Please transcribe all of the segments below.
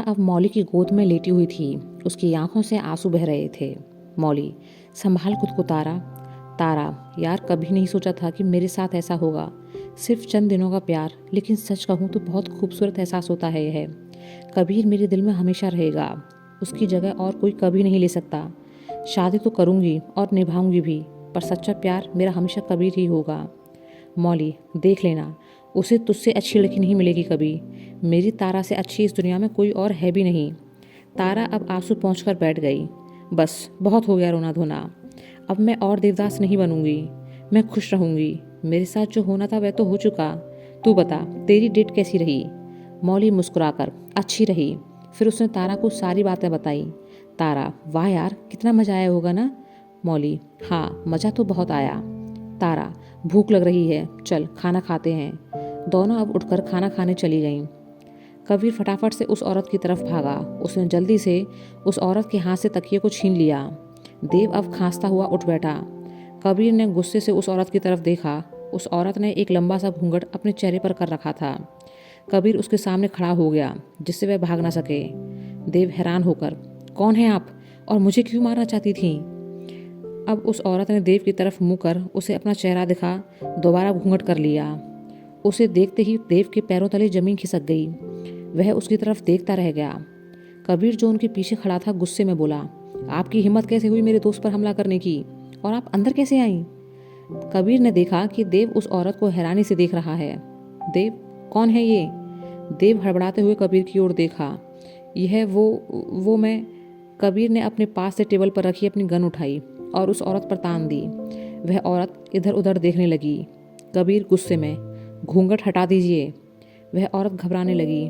अब मौली की गोद में लेटी हुई थी। उसकी आंखों से आंसू बह रहे थे। मौली, संभाल खुद को तारा। तारा, यार कभी नहीं सोचा था कि मेरे साथ ऐसा होगा। सिर्फ चंद दिनों का प्यार, लेकिन सच कहूँ तो बहुत खूबसूरत एहसास होता है यह। कबीर मेरे दिल में हमेशा रहेगा। उसकी जगह और कोई कभी नहीं ले सकता। शादी तो करूँगी और निभाऊंगी भी, पर सच्चा प्यार मेरा हमेशा कबीर ही होगा। मौली, देख लेना, उसे तुझसे अच्छी लड़की नहीं मिलेगी कभी। मेरी तारा से अच्छी इस दुनिया में कोई और है भी नहीं। तारा अब आंसू पहुँचकर बैठ गई। बस बहुत हो गया रोना धोना। अब मैं और देवदास नहीं बनूंगी। मैं खुश रहूंगी। मेरे साथ जो होना था वह तो हो चुका। तू बता, तेरी डेट कैसी रही? मौली मुस्कुराकर, अच्छी रही। फिर उसने तारा को सारी बातें बताई। तारा, वाह यार, कितना मजा आया होगा ना? मौली, हाँ मजा तो बहुत आया। तारा, भूख लग रही है, चल खाना खाते हैं। दोनों अब उठकर खाना खाने चली गईं। कबीर फटाफट से उस औरत की तरफ भागा। उसने जल्दी से उस औरत के हाथ से तकिए को छीन लिया। देव अब खांसता हुआ उठ बैठा। कबीर ने गुस्से से उस औरत की तरफ देखा। उस औरत ने एक लंबा सा घूंघट अपने चेहरे पर कर रखा था। कबीर उसके सामने खड़ा हो गया, जिससे वह भाग ना सके। देव हैरान होकर, कौन है आप और मुझे क्यों मारना चाहती थी? अब उस औरत ने देव की तरफ मुँह कर उसे अपना चेहरा दिखा दोबारा घूंघट कर लिया। उसे देखते ही देव के पैरों तले जमीन खिसक गई। वह उसकी तरफ देखता रह गया। कबीर जो उनके पीछे खड़ा था गुस्से में बोला, आपकी हिम्मत कैसे हुई मेरे दोस्त पर हमला करने की, और आप अंदर कैसे आई? कबीर ने देखा कि देव उस औरत को हैरानी से देख रहा है। देव, कौन है ये? देव हड़बड़ाते हुए कबीर की ओर देखा। यह वो मैं। कबीर ने अपने पास से टेबल पर रखी अपनी गन उठाई और उस औरत पर तान दी। वह औरत इधर उधर देखने लगी। कबीर गुस्से में, घूंघट हटा दीजिए। वह औरत घबराने लगी।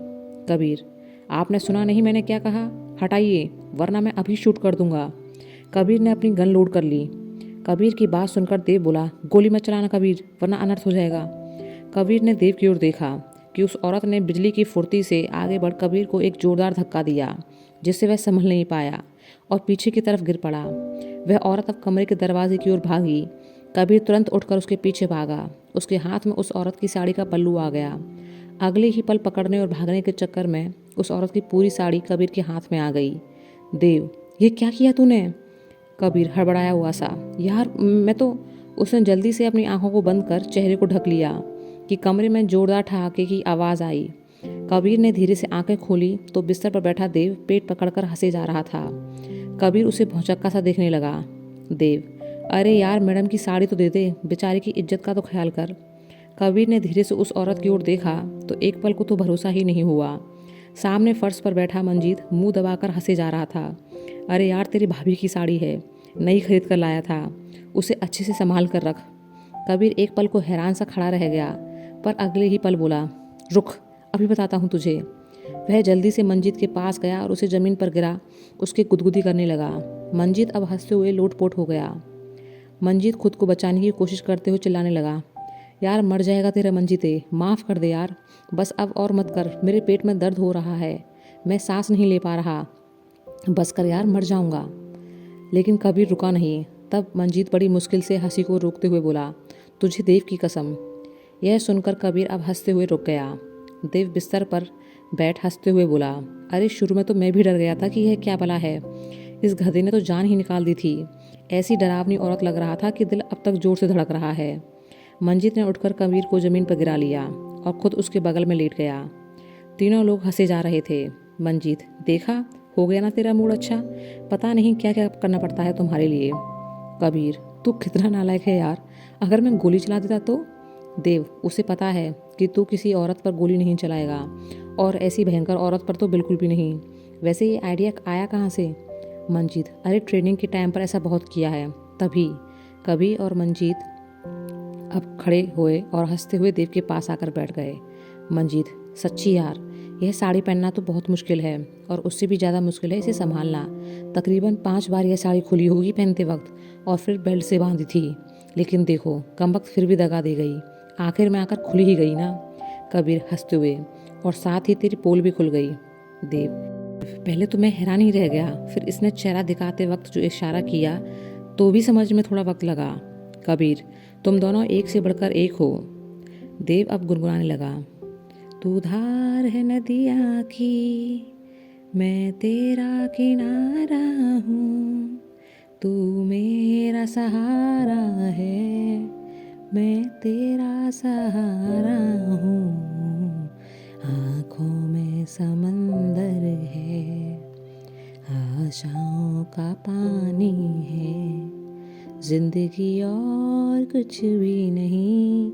कबीर, आपने सुना नहीं मैंने क्या कहा? हटाइए, वरना मैं अभी शूट कर दूंगा। कबीर ने अपनी गन लोड कर ली। कबीर की बात सुनकर देव बोला, गोली मत चलाना कबीर, वरना अनर्थ हो जाएगा। कबीर ने देव की ओर देखा कि उस औरत ने बिजली की फुर्ती से आगे बढ़ कबीर को एक जोरदार धक्का दिया, जिससे वह संभल नहीं पाया और पीछे की तरफ गिर पड़ा। वह औरत अब कमरे के दरवाजे की ओर भागी। कबीर तुरंत उठकर उसके पीछे भागा। उसके हाथ में उस औरत की साड़ी का पल्लू आ गया। अगले ही पल पकड़ने और भागने के चक्कर में उस औरत की पूरी साड़ी कबीर के हाथ में आ गई। देव, ये क्या किया तूने? कबीर हड़बड़ाया हुआ सा, यार मैं तो। उसने जल्दी से अपनी आंखों को बंद कर चेहरे को ढक लिया कि कमरे में जोरदार ठहाके की आवाज़ आई। कबीर ने धीरे से आंखें खोली तो बिस्तर पर बैठा देव पेट पकड़कर हंसे जा रहा था। कबीर उसे भौचक्का सा देखने लगा। देव, अरे यार मैडम की साड़ी तो दे दे, बेचारी की इज्जत का तो ख्याल कर। कबीर ने धीरे से उस औरत की ओर देखा तो एक पल को तो भरोसा ही नहीं हुआ। सामने फर्श पर बैठा मंजीत मुंह दबाकर हंसे जा रहा था। अरे यार, तेरी भाभी की साड़ी है, नई खरीद कर लाया था, उसे अच्छे से संभाल कर रख। कबीर एक पल को हैरान सा खड़ा रह गया, पर अगले ही पल बोला, रुक, अभी बताता हूँ तुझे। वह जल्दी से मंजीत के पास गया और उसे ज़मीन पर गिरा उसकी गुदगुदी करने लगा। मंजीत अब हंसते हुए लोटपोट हो गया। मंजीत खुद को बचाने की कोशिश करते हुए चिल्लाने लगा, यार मर जाएगा तेरा मंजीते, माफ़ कर दे यार, बस अब और मत कर, मेरे पेट में दर्द हो रहा है, मैं सांस नहीं ले पा रहा, बस कर यार, मर जाऊंगा। लेकिन कबीर रुका नहीं। तब मंजीत बड़ी मुश्किल से हंसी को रोकते हुए बोला, तुझे देव की कसम। यह सुनकर कबीर अब हंसते हुए रुक गया। देव बिस्तर पर बैठ हंसते हुए बोला, अरे शुरू में तो मैं भी डर गया था कि यह क्या भला है, इस गधे ने तो जान ही निकाल दी थी। ऐसी डरावनी औरत लग रहा था कि दिल अब तक जोर से धड़क रहा है। मंजीत ने उठकर कबीर को ज़मीन पर गिरा लिया और खुद उसके बगल में लेट गया। तीनों लोग हंसे जा रहे थे। मंजीत, देखा, हो गया ना तेरा मूड अच्छा, पता नहीं क्या क्या करना पड़ता है तुम्हारे लिए। कबीर, तू कितना नालायक है यार, अगर मैं गोली चला देता तो? देव, उसे पता है कि तू किसी औरत पर गोली नहीं चलाएगा, और ऐसी भयंकर औरत पर तो बिल्कुल भी नहीं। वैसे ये आइडिया आया कहाँ से? मंजीत, अरे ट्रेनिंग के टाइम पर ऐसा बहुत किया है, तभी। कबीर और मंजीत अब खड़े हुए और हंसते हुए देव के पास आकर बैठ गए। मंजीत, सच्ची यार, यह साड़ी पहनना तो बहुत मुश्किल है, और उससे भी ज़्यादा मुश्किल है इसे संभालना। तकरीबन 5 बार यह साड़ी खुली होगी पहनते वक्त, और फिर बेल्ट से बांधी थी, लेकिन देखो कमबख्त फिर भी दगा दे गई, आखिर में आकर खुली ही गई ना। कबीर हंसते हुए, और साथ ही तेरी पोल भी खुल गई। देव, पहले तो मैं हैरान ही रह गया, फिर इसने चेहरा दिखाते वक्त जो इशारा किया तो भी समझ में थोड़ा वक्त लगा। कबीर, तुम दोनों एक से बढ़कर एक हो। देव अब गुनगुनाने लगा, तू धार है नदिया की, मैं तेरा किनारा हूँ, तू मेरा सहारा है, मैं तेरा सहारा हूँ, आँखों में समंदर है, आशाओं का पानी है, जिंदगी और कुछ भी नहीं,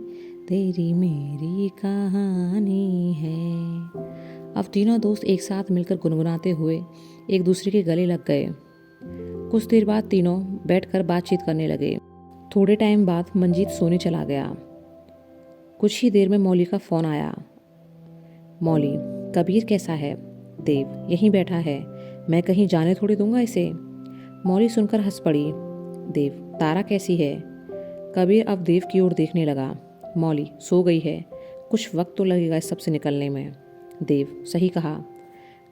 तेरी मेरी कहानी है। अब तीनों दोस्त एक साथ मिलकर गुनगुनाते हुए एक दूसरे के गले लग गए। कुछ देर बाद तीनों बैठकर बातचीत करने लगे। थोड़े टाइम बाद मंजीत सोने चला गया। कुछ ही देर में मौली का फ़ोन आया। मौली, कबीर कैसा है? देव, यहीं बैठा है, मैं कहीं जाने थोड़ी दूंगा इसे। मौली सुनकर हंस पड़ी। देव, तारा कैसी है? कबीर अब देव की ओर देखने लगा। मौली, सो गई है, कुछ वक्त तो लगेगा इस सब से निकलने में। देव, सही कहा।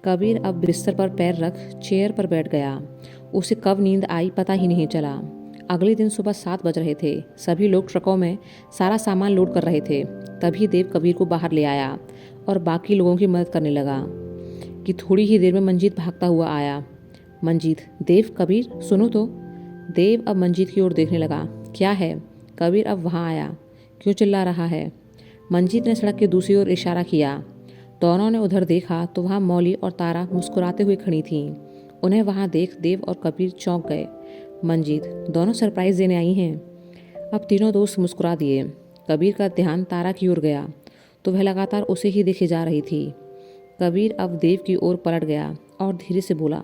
कबीर अब बिस्तर पर पैर रख चेयर पर बैठ गया। उसे कब नींद आई पता ही नहीं चला। अगले दिन सुबह 7 बज रहे थे। सभी लोग ट्रकों में सारा सामान लोड कर रहे थे। तभी देव कबीर को बाहर ले आया और बाकी लोगों की मदद करने लगा कि थोड़ी ही देर में मंजीत भागता हुआ आया। मंजीत, देव, कबीर, सुनो तो। देव अब मंजीत की ओर देखने लगा। क्या है? कबीर अब वहाँ आया। क्यों चिल्ला रहा है? मंजीत ने सड़क के दूसरी ओर इशारा किया। दोनों ने उधर देखा तो वहाँ मौली और तारा मुस्कुराते हुए खड़ी थीं। उन्हें वहाँ देख देव और कबीर चौंक गए। मंजीत, दोनों सरप्राइज देने आई हैं। अब तीनों दोस्त मुस्कुरा दिए। कबीर का ध्यान तारा की ओर गया तो वह लगातार उसे ही देखे जा रही थी। कबीर अब देव की ओर पलट गया और धीरे से बोला,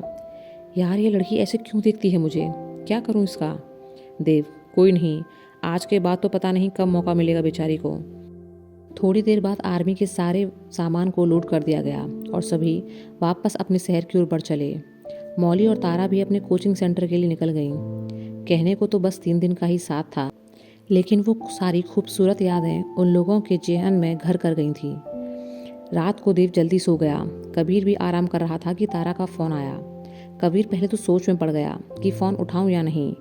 यार ये लड़की ऐसे क्यों देखती है मुझे? क्या करूं इसका? देव, कोई नहीं, आज के बाद तो पता नहीं कब मौका मिलेगा बेचारी को। थोड़ी देर बाद आर्मी के सारे सामान को लोड कर दिया गया और सभी वापस अपने शहर की ओर बढ़ चले। मौली और तारा भी अपने कोचिंग सेंटर के लिए निकल गईं। कहने को तो बस 3 दिन का ही साथ था, लेकिन वो सारी खूबसूरत यादें उन लोगों के जेहन में घर कर गई थी। रात को देव जल्दी सो गया। कबीर भी आराम कर रहा था कि तारा का फ़ोन आया। कबीर पहले तो सोच में पड़ गया कि फ़ोन उठाऊं या नहीं,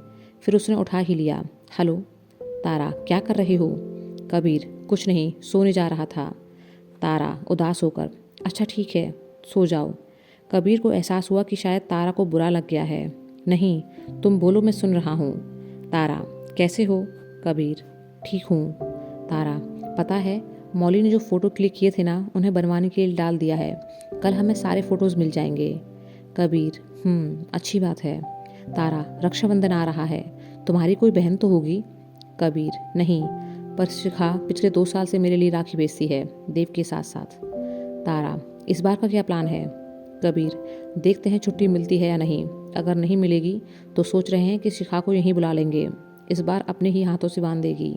फिर उसने उठा ही लिया। हेलो तारा, क्या कर रही हो? कबीर, कुछ नहीं, सोने जा रहा था। तारा उदास होकर, अच्छा ठीक है, सो जाओ। कबीर को एहसास हुआ कि शायद तारा को बुरा लग गया है। नहीं, तुम बोलो, मैं सुन रहा हूँ। तारा, कैसे हो? कबीर, ठीक हूँ। तारा, पता है मौली ने जो फ़ोटो क्लिक किए थे ना, उन्हें बनवाने के लिए डाल दिया है। कल हमें सारे फ़ोटोज़ मिल जाएंगे। कबीर, अच्छी बात है। तारा, रक्षाबंधन आ रहा है, तुम्हारी कोई बहन तो होगी? कबीर, नहीं, पर शिखा पिछले 2 साल से मेरे लिए राखी बेचती है, देव के साथ साथ। तारा, इस बार का क्या प्लान है? कबीर, देखते हैं छुट्टी मिलती है या नहीं। अगर नहीं मिलेगी तो सोच रहे हैं कि शिखा को यहीं बुला लेंगे, इस बार अपने ही हाथों से बांध देगी।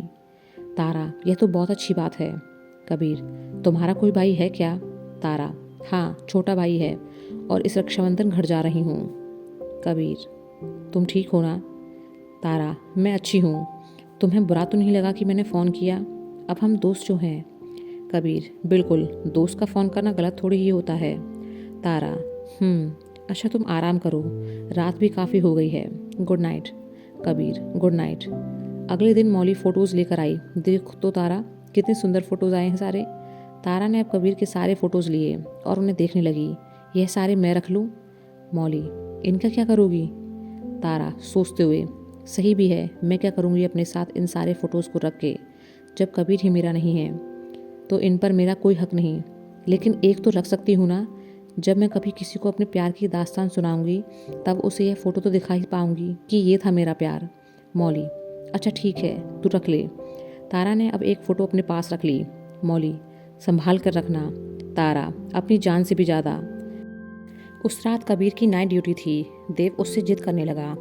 तारा, यह तो बहुत अच्छी बात है। कबीर, तुम्हारा कोई भाई है क्या? तारा, हाँ, छोटा भाई है और इस रक्षाबंधन घर जा रही हूँ। कबीर, तुम ठीक हो ना? तारा, मैं अच्छी हूँ। तुम्हें बुरा तो नहीं लगा कि मैंने फ़ोन किया? अब हम दोस्त जो हैं। कबीर, बिल्कुल, दोस्त का फ़ोन करना गलत थोड़ी ही होता है। तारा, अच्छा तुम आराम करो, रात भी काफ़ी हो गई है। Good night. Kabir, good night. अगले दिन मौली फ़ोटोज़ लेकर आई। देख तो तारा, कितने सुंदर फ़ोटोज़ आए हैं सारे। तारा ने अब कबीर के सारे फ़ोटोज़ लिए और उन्हें देखने लगी। यह सारे मैं रख लूँ? मौली, इनका क्या करोगी? तारा सोचते हुए, सही भी है, मैं क्या करूँगी अपने साथ इन सारे फ़ोटोज़ को रख के, जब कबीर ही मेरा नहीं है तो इन पर मेरा कोई हक नहीं। लेकिन एक तो रख सकती हूँ ना, जब मैं कभी किसी को अपने प्यार की दास्तान सुनाऊंगी तब उसे यह फ़ोटो तो दिखा ही पाऊंगी कि ये था मेरा प्यार। मौली, अच्छा ठीक है, तू रख ले। तारा ने अब एक फ़ोटो अपने पास रख ली। मौली, संभाल कर रखना। तारा, अपनी जान से भी ज़्यादा। उस रात कबीर की नाइट ड्यूटी थी। देव उससे जिद करने लगा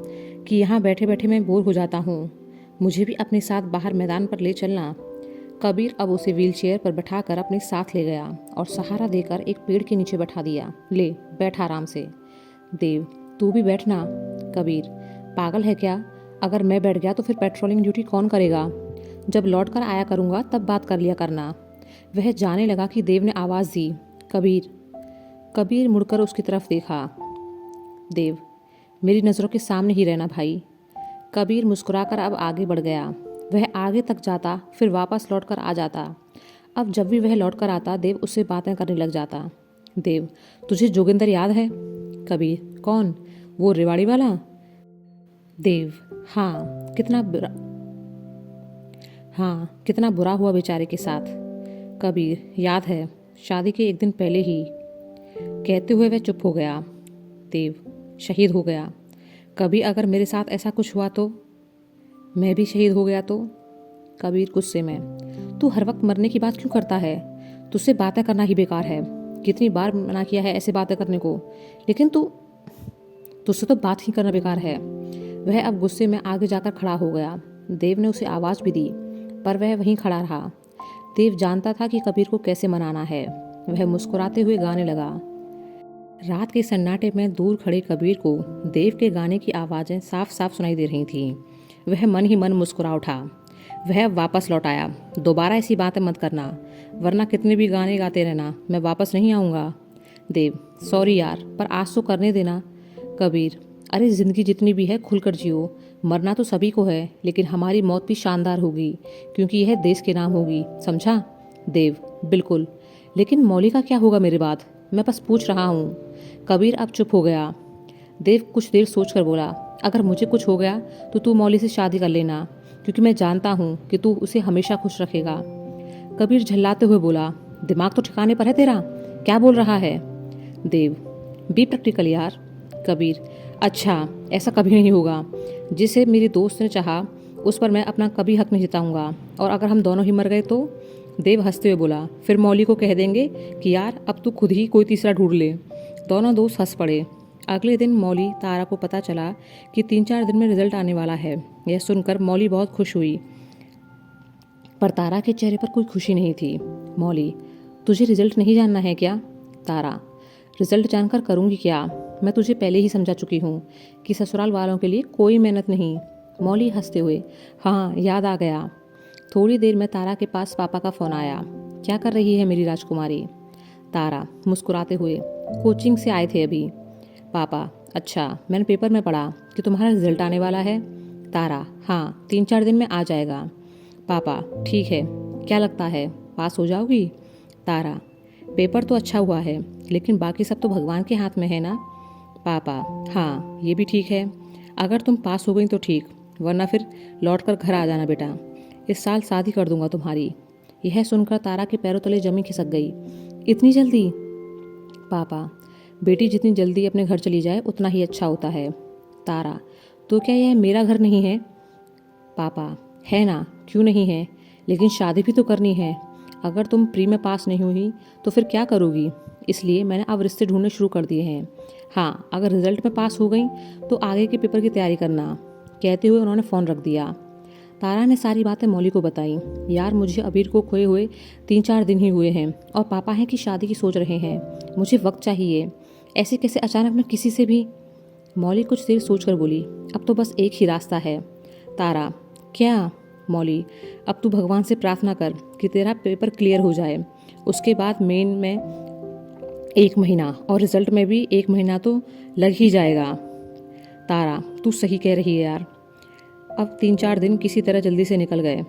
कि यहाँ बैठे बैठे मैं बोर हो जाता हूँ, मुझे भी अपने साथ बाहर मैदान पर ले चलना। कबीर अब उसे व्हीलचेयर पर बैठाकर अपने साथ ले गया और सहारा देकर एक पेड़ के नीचे बैठा दिया। ले बैठ आराम से। देव, तू भी बैठना। कबीर, पागल है क्या? अगर मैं बैठ गया तो फिर पेट्रोलिंग ड्यूटी कौन करेगा? जब लौट कर आया करूँगा तब बात कर लिया करना। वह जाने लगा कि देव ने आवाज़ दी, कबीर। कबीर मुड़कर उसकी तरफ देखा। देव, मेरी नज़रों के सामने ही रहना भाई। कबीर मुस्कुराकर अब आगे बढ़ गया। वह आगे तक जाता, फिर वापस लौटकर आ जाता। अब जब भी वह लौटकर आता, देव उससे बातें करने लग जाता। देव, तुझे जोगिंदर याद है? कबीर, कौन? वो रेवाड़ी वाला? देव, हाँ कितना बुरा हुआ बेचारे के साथ। कबीर, याद है, शादी के एक दिन पहले ही। कहते हुए वह चुप हो गया। देव, शहीद हो गया। कभी अगर मेरे साथ ऐसा कुछ हुआ तो? मैं भी शहीद हो गया तो? कबीर गुस्से में, तू हर वक्त मरने की बात क्यों करता है? तुझसे बातें करना ही बेकार है। कितनी बार मना किया है ऐसे बातें करने को, लेकिन तुझसे तो बात ही करना बेकार है। वह अब गुस्से में आगे जाकर खड़ा हो गया। देव ने उसे आवाज़ भी दी, पर वह वहीं खड़ा रहा। देव जानता था कि कबीर को कैसे मनाना है। वह मुस्कुराते हुए गाने लगा। रात के सन्नाटे में दूर खड़े कबीर को देव के गाने की आवाज़ें साफ साफ सुनाई दे रही थीं। वह मन ही मन मुस्कुरा उठा। वह वापस लौट आया। दोबारा ऐसी बातें मत करना, वरना कितने भी गाने गाते रहना, मैं वापस नहीं आऊँगा। देव, सॉरी यार, पर आज तो करने देना। कबीर, अरे ज़िंदगी जितनी भी है खुलकर जियो। मरना तो सभी को है, लेकिन हमारी मौत भी शानदार होगी, क्योंकि यह देश के नाम होगी, समझा? देव, बिल्कुल, लेकिन मौली का क्या होगा मेरे बाद? मैं बस पूछ रहा हूँ। कबीर अब चुप हो गया। देव कुछ देर सोचकर बोला, अगर मुझे कुछ हो गया तो तू मौली से शादी कर लेना, क्योंकि मैं जानता हूँ कि तू उसे हमेशा खुश रखेगा। कबीर झल्लाते हुए बोला, दिमाग तो ठिकाने पर है तेरा? क्या बोल रहा है? देव, बी प्रैक्टिकल यार। कबीर, अच्छा, ऐसा कभी नहीं होगा। जिसे मेरी दोस्त ने चाहा उस पर मैं अपना कभी हक नहीं जताऊंगा, और अगर हम दोनों ही मर गए तो? देव हंसते हुए बोला, फिर मौली को कह देंगे कि यार अब तू खुद ही कोई तीसरा ढूंढ ले। दोनों दोस्त हंस पड़े। अगले दिन मौली तारा को पता चला कि 3-4 दिन में रिजल्ट आने वाला है। यह सुनकर मौली बहुत खुश हुई, पर तारा के चेहरे पर कोई खुशी नहीं थी। मौली, तुझे रिजल्ट नहीं जानना है क्या? तारा, रिजल्ट जानकर करूँगी क्या? मैं तुझे पहले ही समझा चुकी हूँ कि ससुराल वालों के लिए कोई मेहनत नहीं। मौली हंसते हुए, हाँ याद आ गया। थोड़ी देर में तारा के पास पापा का फ़ोन आया। क्या कर रही है मेरी राजकुमारी? तारा मुस्कुराते हुए, कोचिंग से आए थे अभी। पापा, अच्छा, मैंने पेपर में पढ़ा कि तुम्हारा रिजल्ट आने वाला है। तारा, हाँ 3-4 दिन में आ जाएगा। पापा, ठीक है, क्या लगता है पास हो जाओगी? तारा, पेपर तो अच्छा हुआ है, लेकिन बाकी सब तो भगवान के हाथ में है ना। पापा, हाँ ये भी ठीक है। अगर तुम पास हो गई तो ठीक, वरना फिर लौट कर घर आ जाना बेटा। इस साल शादी कर दूंगा तुम्हारी। यह सुनकर तारा के पैरों तले जमी खिसक गई। इतनी जल्दी? पापा, बेटी जितनी जल्दी अपने घर चली जाए उतना ही अच्छा होता है। तारा, तो क्या यह मेरा घर नहीं है? पापा, है ना, क्यों नहीं है, लेकिन शादी भी तो करनी है। अगर तुम प्री में पास नहीं हुई तो फिर क्या करोगी? इसलिए मैंने अब रिश्ते ढूंढने शुरू कर दिए हैं। हाँ, अगर रिजल्ट में पास हो गई तो आगे के पेपर की तैयारी करना। कहते हुए उन्होंने फ़ोन रख दिया। तारा ने सारी बातें मौली को बताई। यार, मुझे अबीर को खोए हुए 3-4 दिन ही हुए हैं, और पापा हैं कि शादी की सोच रहे हैं। मुझे वक्त चाहिए। ऐसे कैसे अचानक मैं किसी से भी? मौली कुछ देर सोचकर बोली, अब तो बस एक ही रास्ता है। तारा, क्या? मौली, अब तू भगवान से प्रार्थना कर कि तेरा पेपर क्लियर हो जाए। उसके बाद मेन में 1 महीना और रिजल्ट में भी 1 महीना तो लग ही जाएगा। तारा, तू सही कह रही है यार। अब 3-4 दिन किसी तरह जल्दी से निकल गए,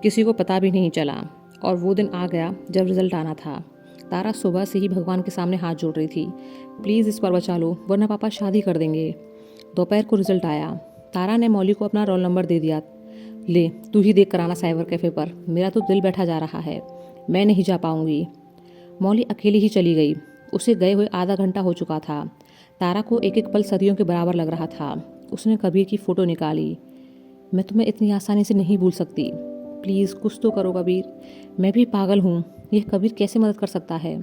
किसी को पता भी नहीं चला, और वो दिन आ गया जब रिजल्ट आना था। तारा सुबह से ही भगवान के सामने हाथ जोड़ रही थी, प्लीज़ इस बार बचा लो, वरना पापा शादी कर देंगे। दोपहर को रिजल्ट आया। तारा ने मौली को अपना रोल नंबर दे दिया। ले, तू ही देख कर आना साइबर कैफ़े पर, मेरा तो दिल बैठा जा रहा है, मैं नहीं जा पाऊँगी। मौली अकेली ही चली गई। उसे गए हुए आधा घंटा हो चुका था। तारा को एक एक पल सदियों के बराबर लग रहा था। उसने कबीर की फ़ोटो निकाली। मैं तुम्हें इतनी आसानी से नहीं भूल सकती, प्लीज़ कुछ तो करो कबीर, मैं भी पागल हूँ, यह कबीर कैसे मदद कर सकता है?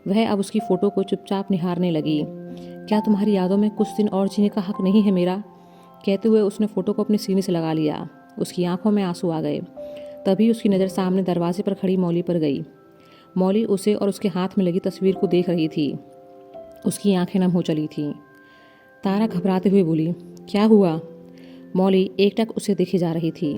वह अब उसकी फ़ोटो को चुपचाप निहारने लगी। क्या तुम्हारी यादों में कुछ दिन और जीने का हक नहीं है मेरा? कहते हुए उसने फ़ोटो को अपने सीने से लगा लिया। उसकी आंखों में आंसू आ गए। तभी उसकी नज़र सामने दरवाजे पर खड़ी मौली पर गई। मौली उसे और उसके हाथ में लगी तस्वीर को देख रही थी। उसकी आंखें नम हो चली थीं। तारा घबराते हुए बोली, क्या हुआ? मौली एकटक उसे देखे जा रही थी।